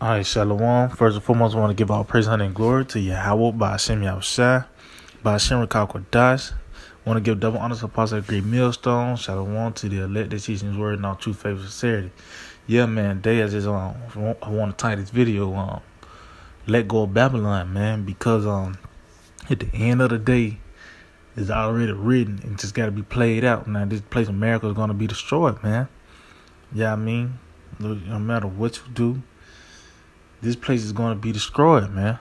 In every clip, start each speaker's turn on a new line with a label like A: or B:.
A: All right, Shalom. First and foremost, I want to give all praise, honor, and glory to Yahweh, Ba'ashem Yahushua, Ba'ashem Rakal Kodash. I want to give double honors to Apostle of Great Millstone. Shalom to the elect that teaching His word in all true faith and sincerity. Yeah, man, today I want to title this video, let go of Babylon, man, because at the end of the day, it's already written and just got to be played out. Now, this place of America is going to be destroyed, man. Yeah, I mean, no matter what you do, this place is going to be destroyed, man.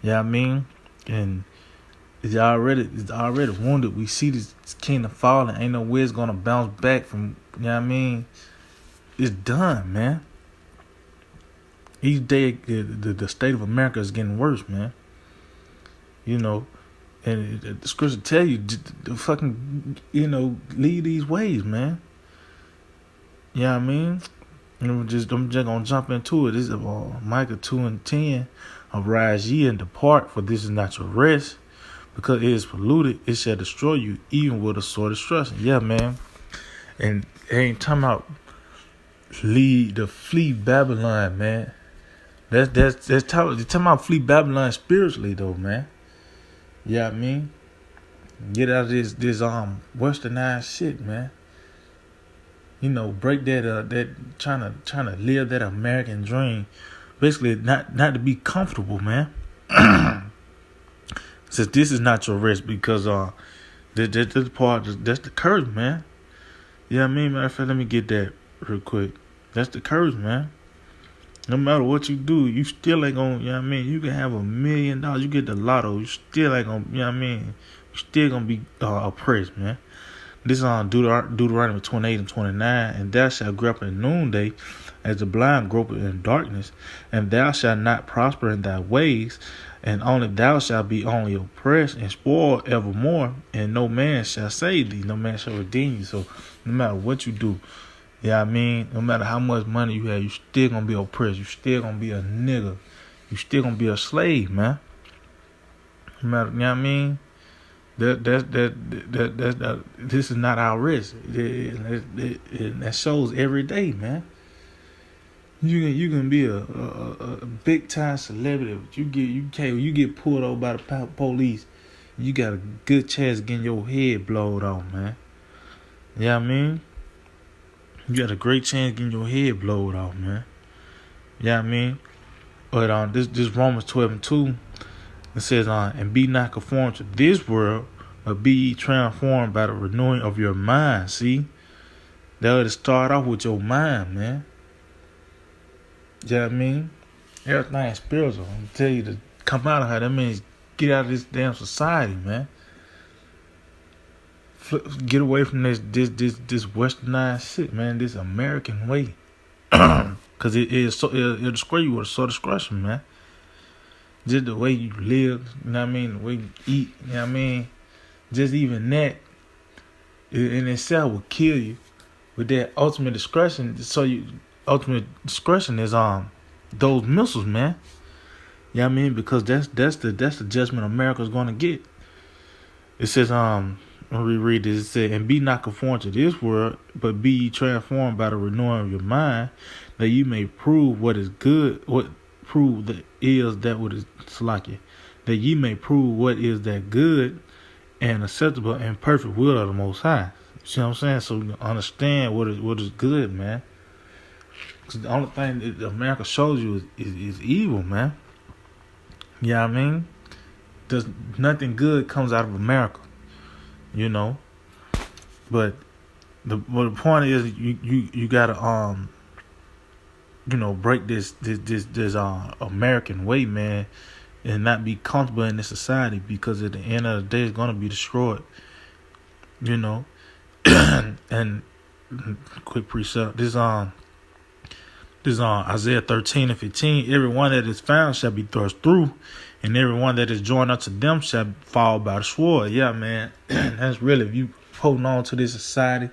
A: Yeah, I mean, and it's already wounded. We see this kingdom falling. Ain't no way it's going to bounce back from, you know what I mean? It's done, man. Each day, the state of America is getting worse, man. You know, and the scripture tell you to fucking, leave these ways, man. Yeah, I mean, I'm just gonna jump into it. This is Micah 2:10. Arise ye and depart, for this is not your rest, because it is polluted. It shall destroy you, even with a sword of destruction. Yeah, man. And it ain't talking about flee Babylon, man. That's talking about flee Babylon spiritually, though, man. Yeah, I mean, get out of this westernized shit, man. Break that trying to live that American dream. Basically, not to be comfortable, man. Says this is not your rest, because this part, that's the curse, man. Yeah, I mean, matter of fact, let me get that real quick. That's the curse, man. No matter what you do, you still ain't gonna, you can have $1 million, you get the lotto, you still ain't gonna, you still gonna be oppressed, man. This is on Deuteronomy 28 and 29. And thou shalt grow up in noonday, as the blind grow up in darkness. And thou shalt not prosper in thy ways. And only thou shalt be only oppressed and spoiled evermore. And no man shall save thee. No man shall redeem you. So no matter what you do, no matter how much money you have, you still going to be oppressed. You still going to be a nigga. You still going to be a slave, man. No matter, this is not our risk. That shows every day, man. You can be a big time celebrity, but you get pulled over by the police, you got a good chance of getting your head blown off, man. Yeah, I mean, you got a great chance of getting your head blown off, man. Yeah, I mean, but this Romans 12 and 2. It says, and be not conformed to this world, but be ye transformed by the renewing of your mind. See? That would start off with your mind, man. You know what I mean? Everything is spiritual. I'm tell you to come out of her. That means get out of this damn society, man. Get away from this westernized shit, man. This American way. Because it'll destroy you with a sword of destruction, man. Just the way you live, the way you eat, just even that in itself will kill you. With that ultimate discretion, ultimate discretion is those missiles, man. Because that's the judgment America's gonna get. It says let me reread this. It said, and be not conformed to this world, but be ye transformed by the renewing of your mind, that you may prove what is good, that ye may prove what is that good and acceptable and perfect will of the Most High. See what I'm saying? So you understand what is good, man. Because the only thing that America shows you is evil, man. Yeah, there's nothing good comes out of America, But the point is, you gotta break this American way, man, and not be comfortable in this society, because at the end of the day, it's gonna be destroyed. And quick precept. This Isaiah 13 and 15. Every one that is found shall be thrust through, and every one that is joined unto them shall fall by the sword. Yeah, man. That's really, if you holding on to this society.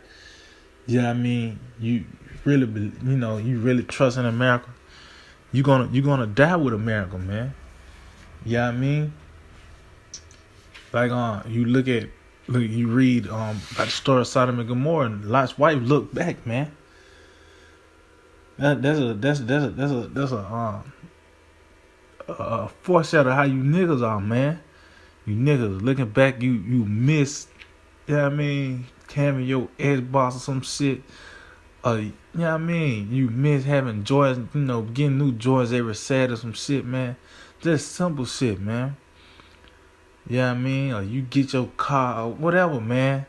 A: Yeah, you really, you really trust in America. You're gonna die with America, man. Yeah, like you read about the story of Sodom and Gomorrah, and Lot's wife looked back, man. That's a foreshadow of how you niggas are, man. You niggas looking back, you miss. You know what I mean? Having your Xbox or some shit. You know what I mean? You miss having joys, getting new joys every Saturday or some shit, man. Just simple shit, man. You know what I mean? Or you get your car or whatever, man.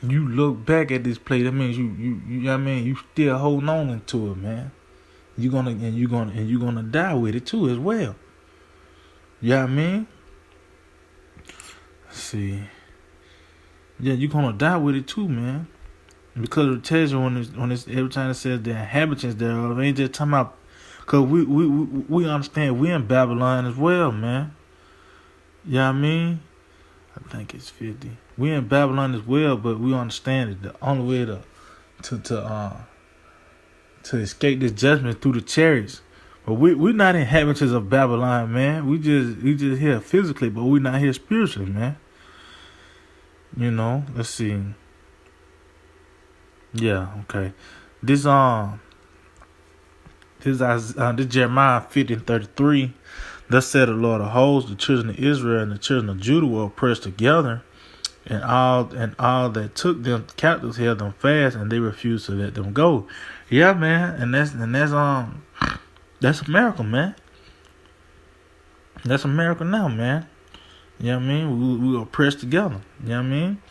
A: You look back at this play, that means you know what I mean, you still holding on to it, man. You're gonna die with it too as well. You know what I mean? Let's see. Yeah, you're gonna die with it too, man. Because it tells you when it's every time it says the inhabitants thereof, it ain't just talking about. Cause we understand we in Babylon as well, man. You know what I mean? I think it's 50. We in Babylon as well, but we understand it. The only way to escape this judgment through the chariots. But we're not inhabitants of Babylon, man. We just here physically, but we're not here spiritually, man. Let's see. Yeah, okay. This Jeremiah 50:33. Thus said the Lord of hosts, the children of Israel and the children of Judah were oppressed together, and all that took them captives held them fast, and they refused to let them go. Yeah, man, and that's a miracle, man. That's a miracle now, man. You know what I mean? We were oppressed together. You know what I mean?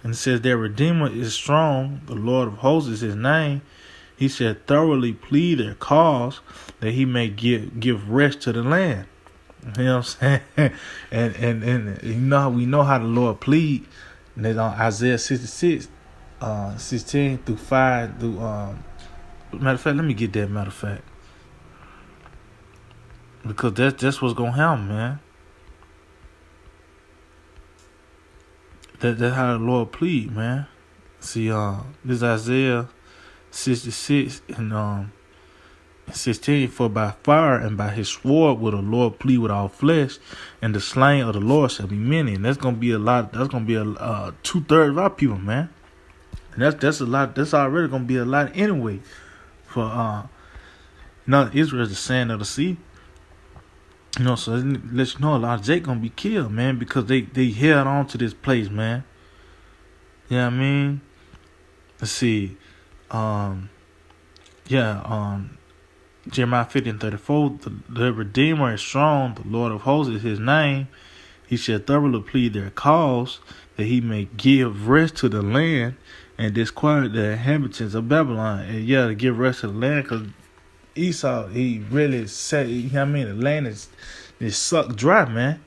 A: And it says their Redeemer is strong, the Lord of hosts is his name. He said thoroughly plead their cause that he may give rest to the land. You know what I'm saying? and we know how the Lord plead. And it's on Isaiah 66, 16 through 5 through matter of fact, let me get that matter of fact. Because that's what's gonna happen, man. That's how the Lord plead, man. See, this is Isaiah 66 and 16. For by fire and by his sword will the Lord plead with all flesh, and the slain of the Lord shall be many. And that's gonna be a lot. That's gonna be a 2/3 of our people, man. And that's a lot. That's already gonna be a lot anyway. For Israel is the sand of the sea. So it lets you know a lot of Jake gonna be killed, man, because they held on to this place, man. You know what I mean? Let's see. Jeremiah 50:34. The Redeemer is strong, the Lord of hosts is his name. He shall thoroughly plead their cause, that he may give rest to the land and disquiet the inhabitants of Babylon. And to give rest to the land, because Esau, he really said, you know what I mean? The land is sucked dry, man,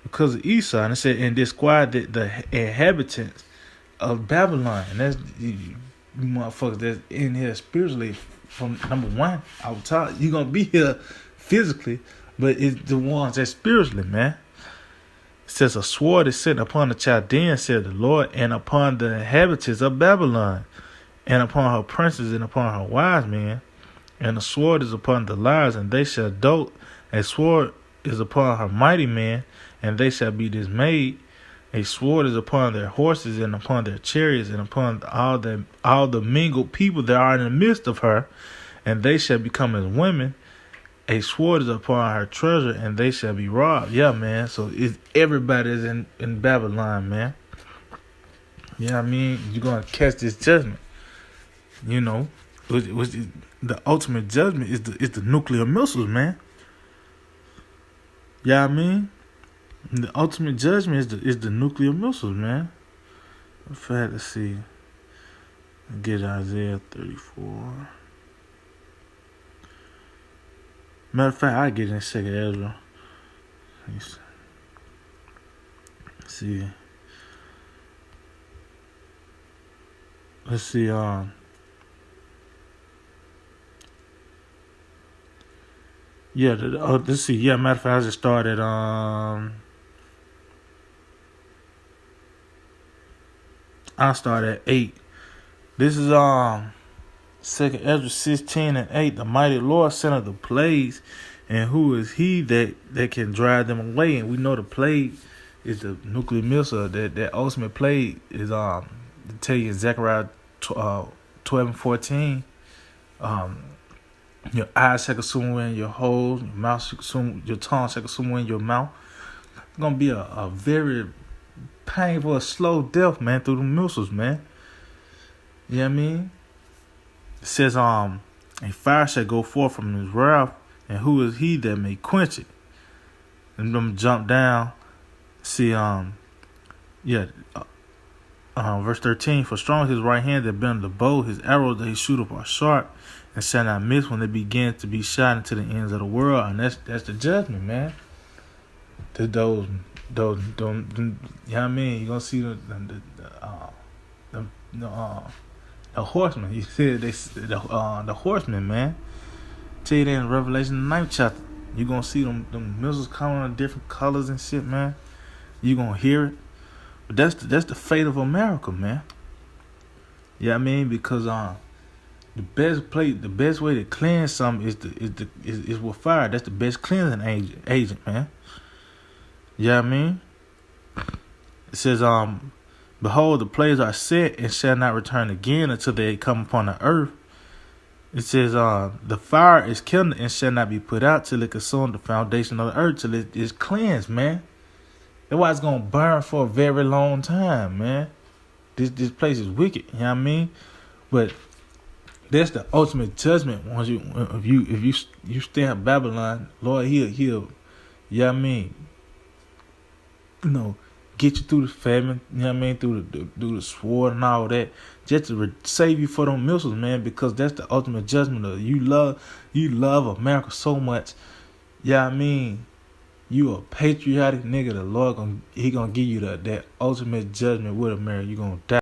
A: because of Esau. And it said, and disquiet the inhabitants of Babylon. And that's you motherfuckers that's in here spiritually. From number one, I was taught you're gonna be here physically, but it's the ones that spiritually, man. It says a sword is set upon the Chaldeans, said the Lord, and upon the inhabitants of Babylon, and upon her princes and upon her wise men. And the sword is upon the liars, and they shall dote. A sword is upon her mighty men, and they shall be dismayed. A sword is upon their horses, and upon their chariots, and upon all the mingled people that are in the midst of her, and they shall become as women. A sword is upon her treasure, and they shall be robbed. Yeah, man. So everybody's in Babylon, man. You know what I mean? You're gonna catch this judgment. Which the ultimate judgment is the nuclear missiles, man. You know what I mean? The ultimate judgment is the nuclear missiles, man. In fact, let's see. Get Isaiah 34. Matter of fact, I get in 2nd Ezra. Let's see. Let's see. Let's see. Yeah, matter of fact, I just started. I started at 8. This is 2nd Ezra 16:8. The mighty Lord sent of the plagues, and who is he that can drive them away? And we know the plague is the nuclear missile. That ultimate plague is to tell you in Zechariah 12:14. Your eyes shall consume in your holes, your mouth shall consume, your tongue shall consume in your mouth. It's gonna be a very painful, slow death, man, through the missiles, man. You know what I mean? It says, a fire shall go forth from his wrath, and who is he that may quench it? And them jump down. See, verse 13. For strong is his right hand that bend the bow, his arrows that he shoot up are sharp, and shall not miss when they begin to be shot into the ends of the world. And that's the judgment, man. To those, you know what I mean? You're gonna see the horsemen. You see the horsemen, man. Tell you that in Revelation 9th chapter. You're gonna see them missiles coming in different colors and shit, man. You're gonna hear it. But that's the fate of America, man. You know what I mean? Because the best way to cleanse something is with fire. That's the best cleansing agent, man. You know what I mean? It says, behold, the plagues are set and shall not return again until they come upon the earth. It says, the fire is kindled and shall not be put out till it consume the foundation of the earth, till it is cleansed, man. That's why it's gonna burn for a very long time, man. This place is wicked, you know what I mean? But that's the ultimate judgment. Once if you stay in Babylon, Lord, he'll, you know what I mean? You know, get you through the famine, you know what I mean, through the sword and all that, just to save you for them missiles, man, because that's the ultimate judgment of you love America so much, you know what I mean, you a patriotic nigga, the Lord gonna give you that ultimate judgment with America, you gonna die.